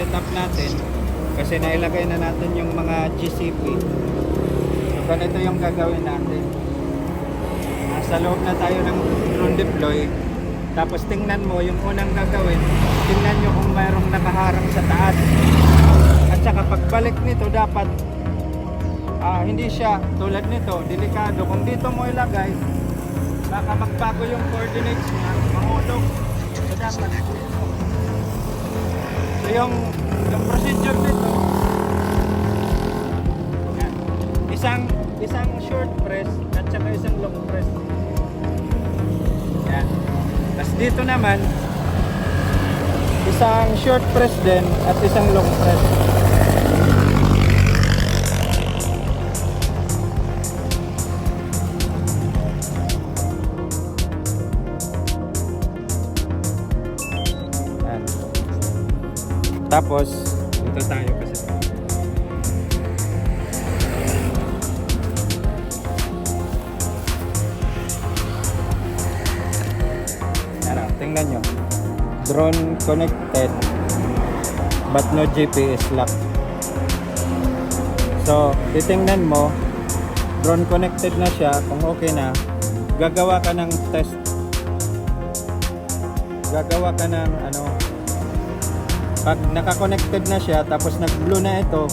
setup natin kasi nailagay na natin yung mga GCP. So ganito yung gagawin natin. Nasa loob na tayo ng drone deploy. Tapos tingnan mo yung unang gagawin. Tingnan nyo kung mayroong nakaharang sa taas. At saka pagbalik nito dapat hindi siya tulad nito, delikado. Kung dito mo ilagay, baka magbago yung coordinates niya, mahulog. So dapat dito. So yung procedure nito, yan. Isang short press at saka isang long press. Yan. Tapos dito naman, isang short press din at isang long press. Yan. Tapos, dito tayo kasi. Tingnan nyo, drone connected but no GPS lock. So titingnan mo, drone connected na siya. Kung okay na, gagawa ka ng test, gagawa ka ng pag naka-connected na siya tapos nag-blue na ito,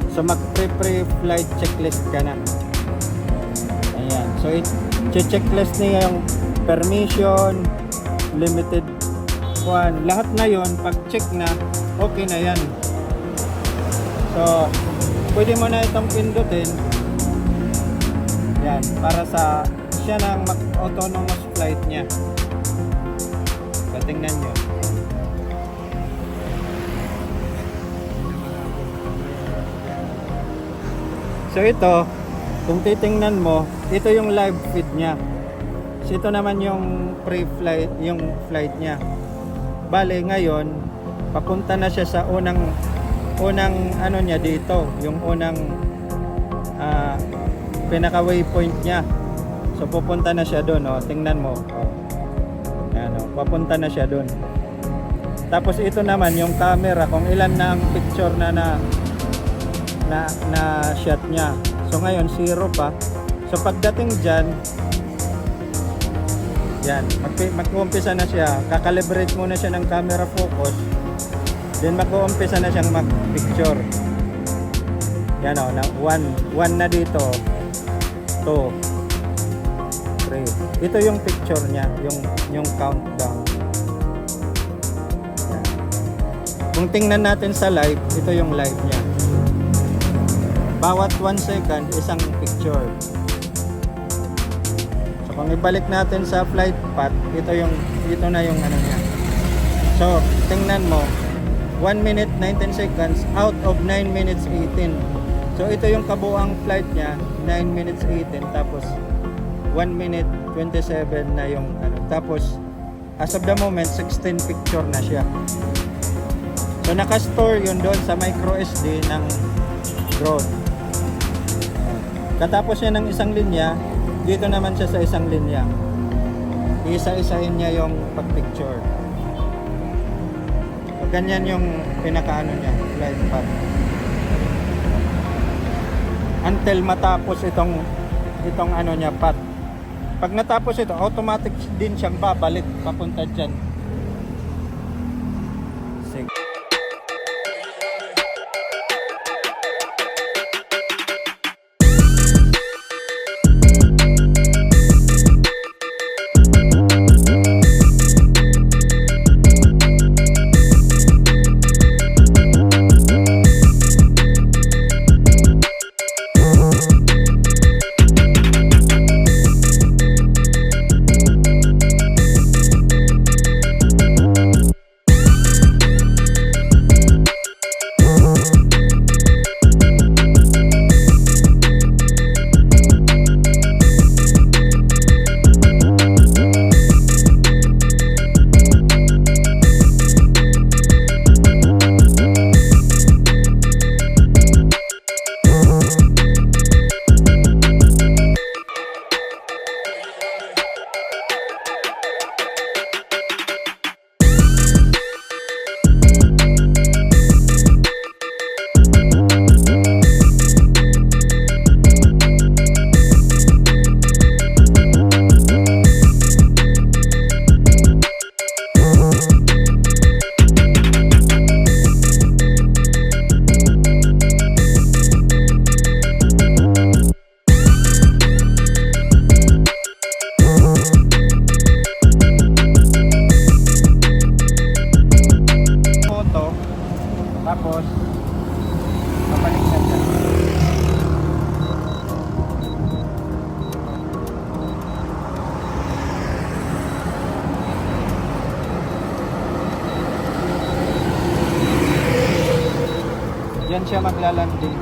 so mag-pre-flight checklist ka na. Ayan, so i-checklist niya yung permission, limited one, lahat na yon. Pag check na, okay na yan. So pwede mo na itong pindutin yan, para sa siya ng autonomous flight nya. So tingnan nyo, so ito, kung titingnan mo, ito yung live feed nya. So ito naman yung pre-flight, yung flight niya. Bale ngayon, papunta na siya sa unang ano niya dito, yung unang pinaka waypoint niya. So pupunta na siya doon, oh. Tingnan mo. Oh. Yan, oh. Papunta na siya doon. Tapos ito naman yung camera, kung ilan na ang picture na shot niya. So ngayon 0 pa. So pagdating diyan, yan, mag-uumpisa na siya. Kakalibrate muna siya ng camera focus. Then mag-uumpisa na siyang mag-picture. Yan o, 1 na dito. 2 3. Ito yung picture niya, yung countdown. Yan. Kung tingnan natin sa live, ito yung live niya. Bawat 1 second, isang picture. Kung ibalik natin sa flight path, ito na yung ano niya. So, tingnan mo, 1 minute 19 seconds out of 9 minutes 18. So, ito yung kabuang flight niya, 9 minutes 18, tapos 1 minute 27 na yung ano. Tapos, as of the moment, 16 picture na siya. So, nakastore yun doon sa micro SD ng drone. Katapos niya ng isang linya, dito naman siya sa isang linya. Isa-isahin niya yung pag-picture. So, ganyan yung pinakaano niya, flight path. Until matapos itong ano niya, path. Pag natapos ito, automatic din siyang babalik papunta dyan. Sige. saan siya maglalanding.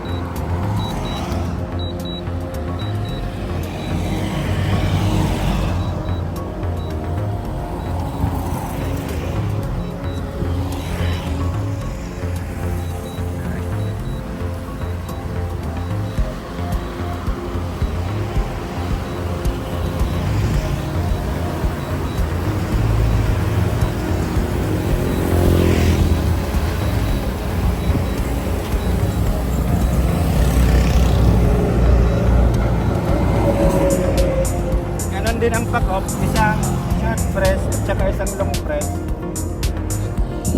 Ganon din ang pack-off, isang short press at saka isang long press.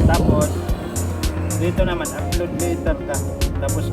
Tapos dito naman upload later ka. Tapos